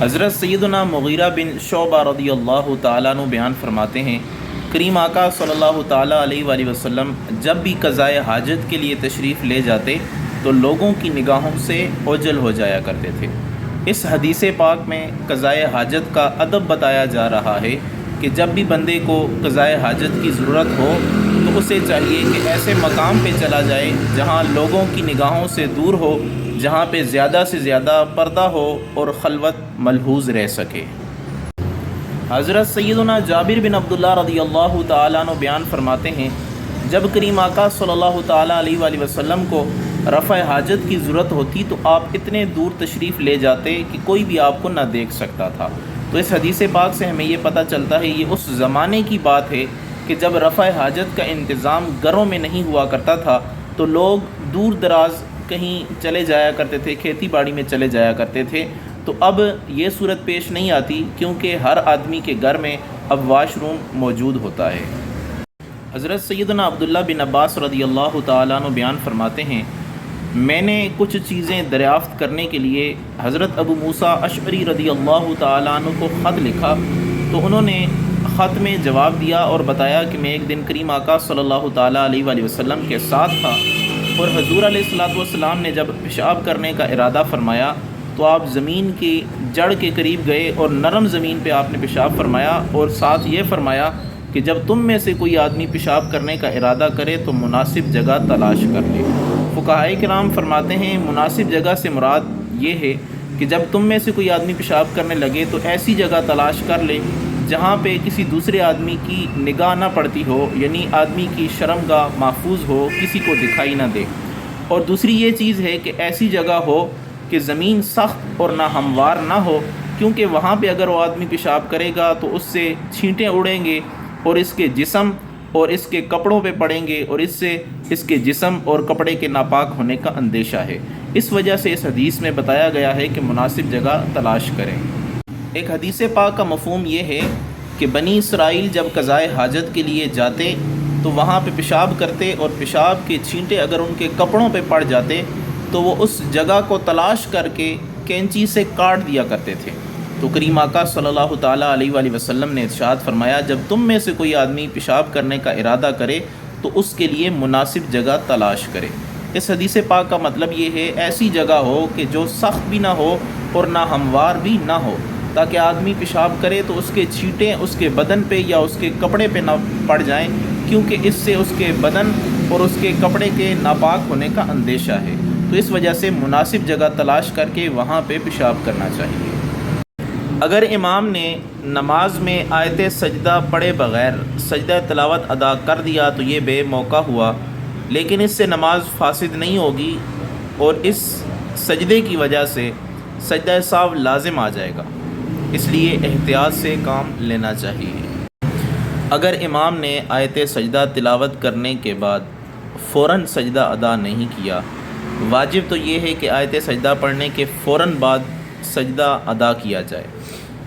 حضرت سیدنا مغیرہ بن شعبہ رضی اللہ تعالیٰ عنہ بیان فرماتے ہیں، کریم آقا صلی اللہ تعالیٰ علیہ وآلہ وسلم جب بھی قضائے حاجت کے لیے تشریف لے جاتے تو لوگوں کی نگاہوں سے اوجھل ہو جایا کرتے تھے۔ اس حدیث پاک میں قضائے حاجت کا ادب بتایا جا رہا ہے کہ جب بھی بندے کو قضائے حاجت کی ضرورت ہو تو اسے چاہیے کہ ایسے مقام پہ چلا جائے جہاں لوگوں کی نگاہوں سے دور ہو، جہاں پہ زیادہ سے زیادہ پردہ ہو اور خلوت ملحوظ رہ سکے۔ حضرت سیدنا جابر بن عبداللہ رضی اللہ تعالیٰ عنہ بیان فرماتے ہیں، جب کریم آقا صلی اللہ تعالیٰ علیہ وآلہ وسلم کو رفع حاجت کی ضرورت ہوتی تو آپ اتنے دور تشریف لے جاتے کہ کوئی بھی آپ کو نہ دیکھ سکتا تھا۔ تو اس حدیث پاک سے ہمیں یہ پتہ چلتا ہے یہ اس زمانے کی بات ہے کہ جب رفع حاجت کا انتظام گھروں میں نہیں ہوا کرتا تھا تو لوگ دور دراز کہیں چلے جایا کرتے تھے، کھیتی باڑی میں چلے جایا کرتے تھے۔ تو اب یہ صورت پیش نہیں آتی کیونکہ ہر آدمی کے گھر میں اب واش روم موجود ہوتا ہے۔ حضرت سیدنا عبداللہ بن عباس رضی اللہ تعالیٰ عنہ بیان فرماتے ہیں، میں نے کچھ چیزیں دریافت کرنے کے لیے حضرت ابو موسیٰ اشعری رضی اللہ تعالیٰ عنہ کو خط لکھا تو انہوں نے خط میں جواب دیا اور بتایا کہ میں ایک دن کریم آقا صلی اللہ تعالیٰ علیہ وآلہ وسلم کے ساتھ تھا اور حضور علیہ السلام نے جب پیشاب کرنے کا ارادہ فرمایا تو آپ زمین کی جڑ کے قریب گئے اور نرم زمین پہ آپ نے پیشاب فرمایا اور ساتھ یہ فرمایا کہ جب تم میں سے کوئی آدمی پیشاب کرنے کا ارادہ کرے تو مناسب جگہ تلاش کر لے۔ فقہائے کرام فرماتے ہیں مناسب جگہ سے مراد یہ ہے کہ جب تم میں سے کوئی آدمی پیشاب کرنے لگے تو ایسی جگہ تلاش کر لے جہاں پہ کسی دوسرے آدمی کی نگاہ نہ پڑتی ہو، یعنی آدمی کی شرمگاہ محفوظ ہو، کسی کو دکھائی نہ دے۔ اور دوسری یہ چیز ہے کہ ایسی جگہ ہو کہ زمین سخت اور نہ ہموار نہ ہو، کیونکہ وہاں پہ اگر وہ آدمی پیشاب کرے گا تو اس سے چھینٹیں اڑیں گے اور اس کے جسم اور اس کے کپڑوں پہ پڑیں گے اور اس سے اس کے جسم اور کپڑے کے ناپاک ہونے کا اندیشہ ہے۔ اس وجہ سے اس حدیث میں بتایا گیا ہے کہ مناسب جگہ تلاش کریں۔ ایک حدیث پاک کا مفہوم یہ ہے کہ بنی اسرائیل جب قضائے حاجت کے لیے جاتے تو وہاں پہ پیشاب کرتے اور پیشاب کے چھینٹے اگر ان کے کپڑوں پہ پڑ جاتے تو وہ اس جگہ کو تلاش کر کے کینچی سے کاٹ دیا کرتے تھے۔ تو کریم آقا صلی اللہ تعالیٰ علیہ وآلہ وسلم نے ارشاد فرمایا جب تم میں سے کوئی آدمی پیشاب کرنے کا ارادہ کرے تو اس کے لیے مناسب جگہ تلاش کرے۔ اس حدیث پاک کا مطلب یہ ہے ایسی جگہ ہو کہ جو سخت بھی نہ ہو اور نہ ہموار بھی نہ ہو، تاکہ آدمی پیشاب کرے تو اس کے چھینٹیں اس کے بدن پہ یا اس کے کپڑے پہ نہ پڑ جائیں، کیونکہ اس سے اس کے بدن اور اس کے کپڑے کے ناپاک ہونے کا اندیشہ ہے۔ تو اس وجہ سے مناسب جگہ تلاش کر کے وہاں پہ پیشاب کرنا چاہیے۔ اگر امام نے نماز میں آیت سجدہ پڑھے بغیر سجدہ تلاوت ادا کر دیا تو یہ بے موقع ہوا، لیکن اس سے نماز فاسد نہیں ہوگی اور اس سجدے کی وجہ سے سجدہ سہو لازم آ جائے گا، اس لیے احتیاط سے کام لینا چاہیے۔ اگر امام نے آیت سجدہ تلاوت کرنے کے بعد فوراً سجدہ ادا نہیں کیا، واجب تو یہ ہے کہ آیت سجدہ پڑھنے کے فوراً بعد سجدہ ادا کیا جائے۔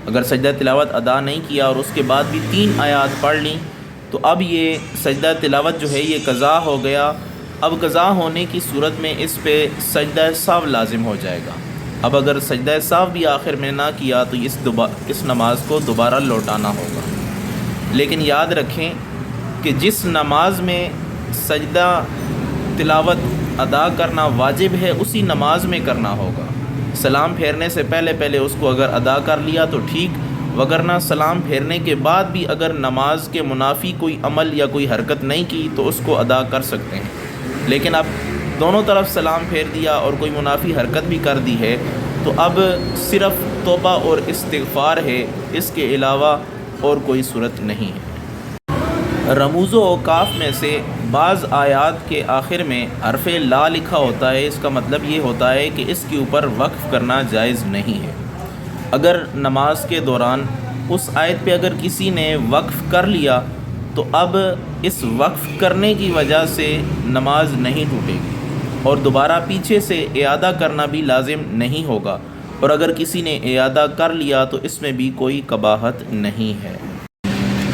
اگر سجدہ تلاوت ادا نہیں کیا اور اس کے بعد بھی 3 آیات پڑھ لیں تو اب یہ سجدہ تلاوت جو ہے یہ قضا ہو گیا۔ اب قضا ہونے کی صورت میں اس پہ سجدہ سہو لازم ہو جائے گا۔ اب اگر سجدہ سہو بھی آخر میں نہ کیا تو اس نماز کو دوبارہ لوٹانا ہوگا۔ لیکن یاد رکھیں کہ جس نماز میں سجدہ تلاوت ادا کرنا واجب ہے اسی نماز میں کرنا ہوگا۔ سلام پھیرنے سے پہلے اس کو اگر ادا کر لیا تو ٹھیک، وگرنہ سلام پھیرنے کے بعد بھی اگر نماز کے منافی کوئی عمل یا کوئی حرکت نہیں کی تو اس کو ادا کر سکتے ہیں۔ لیکن اب دونوں طرف سلام پھیر دیا اور کوئی منافی حرکت بھی کر دی ہے تو اب صرف توبہ اور استغفار ہے، اس کے علاوہ اور کوئی صورت نہیں ہے۔ رموز و اوقاف میں سے بعض آیات کے آخر میں حرف لا لکھا ہوتا ہے، اس کا مطلب یہ ہوتا ہے کہ اس کے اوپر وقف کرنا جائز نہیں ہے۔ اگر نماز کے دوران اس آیت پہ اگر کسی نے وقف کر لیا تو اب اس وقف کرنے کی وجہ سے نماز نہیں ٹوٹے گی اور دوبارہ پیچھے سے اعادہ کرنا بھی لازم نہیں ہوگا، اور اگر کسی نے اعادہ کر لیا تو اس میں بھی کوئی قباحت نہیں ہے۔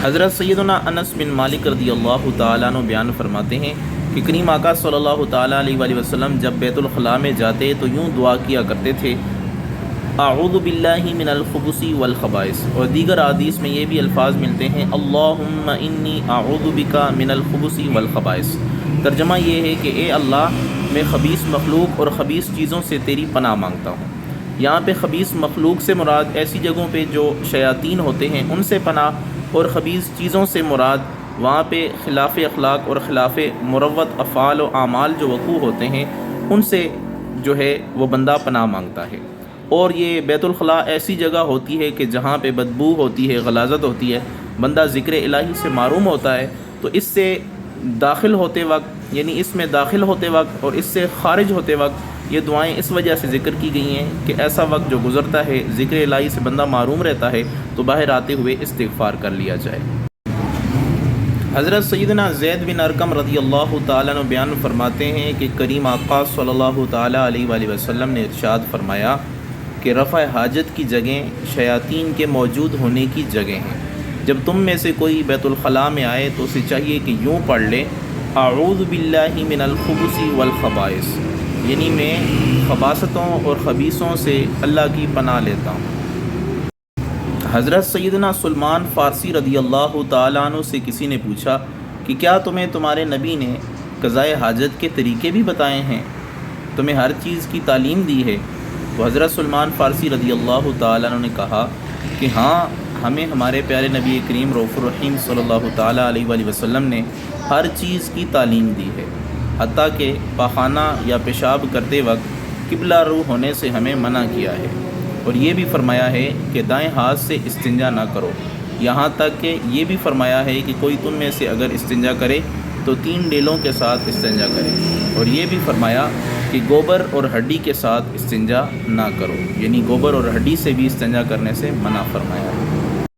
حضرت سیدنا انس بن مالک رضی اللہ تعالیٰ عنہ بیان فرماتے ہیں کہ کریم آقا صلی اللہ تعالیٰ علیہ وآلہ وسلم جب بیت الخلاء میں جاتے تو یوں دعا کیا کرتے تھے، اعوذ باللہ من الخبث والخبائث، اور دیگر احادیث میں یہ بھی الفاظ ملتے ہیں اللہم انی اعوذ بک من الخبث والخبائث۔ ترجمہ یہ ہے کہ اے اللہ، میں خبیث مخلوق اور خبیث چیزوں سے تیری پناہ مانگتا ہوں۔ یہاں پہ خبیث مخلوق سے مراد ایسی جگہوں پہ جو شیاطین ہوتے ہیں ان سے پناہ، اور خبیث چیزوں سے مراد وہاں پہ خلاف اخلاق اور خلاف مروت افعال و اعمال جو وقوع ہوتے ہیں ان سے جو ہے وہ بندہ پناہ مانگتا ہے۔ اور یہ بیت الخلاء ایسی جگہ ہوتی ہے کہ جہاں پہ بدبو ہوتی ہے، غلاظت ہوتی ہے، بندہ ذکر الہی سے محروم ہوتا ہے، تو اس سے داخل ہوتے وقت، یعنی اس میں داخل ہوتے وقت اور اس سے خارج ہوتے وقت یہ دعائیں اس وجہ سے ذکر کی گئی ہیں کہ ایسا وقت جو گزرتا ہے ذکر الہی سے بندہ محروم رہتا ہے تو باہر آتے ہوئے استغفار کر لیا جائے۔ حضرت سیدنا زید بن ارقم رضی اللہ تعالیٰ عنہ بیان فرماتے ہیں کہ کریم آقا صلی اللہ تعالیٰ علیہ وآلہ وسلم نے ارشاد فرمایا کہ رفع حاجت کی جگہیں شیاطین کے موجود ہونے کی جگہ ہیں۔ جب تم میں سے کوئی بیت الخلاء میں آئے تو اسے چاہیے کہ یوں پڑھ لے اعوذ باللہ من الخبث والخبائث، یعنی میں خباثتوں اور خبیثوں سے اللہ کی پناہ لیتا ہوں۔ حضرت سیدنا سلمان فارسی رضی اللہ تعالیٰ عنہ سے کسی نے پوچھا کہ کیا تمہیں تمہارے نبی نے قضاء حاجت کے طریقے بھی بتائے ہیں، تمہیں ہر چیز کی تعلیم دی ہے؟ تو حضرت سلمان فارسی رضی اللہ تعالیٰ عنہ نے کہا کہ ہاں، ہمیں ہمارے پیارے نبی کریم رؤوف الرحیم صلی اللہ تعالیٰ علیہ وآلہ وسلم نے ہر چیز کی تعلیم دی ہے، حتیٰ کہ پاخانہ یا پیشاب کرتے وقت قبلہ رو ہونے سے ہمیں منع کیا ہے، اور یہ بھی فرمایا ہے کہ دائیں ہاتھ سے استنجا نہ کرو، یہاں تک کہ یہ بھی فرمایا ہے کہ کوئی تم میں سے اگر استنجا کرے تو 3 ڈیلوں کے ساتھ استنجا کرے، اور یہ بھی فرمایا کہ گوبر اور ہڈی کے ساتھ استنجا نہ کرو، یعنی گوبر اور ہڈی سے بھی استنجا کرنے سے منع فرمایا ہے۔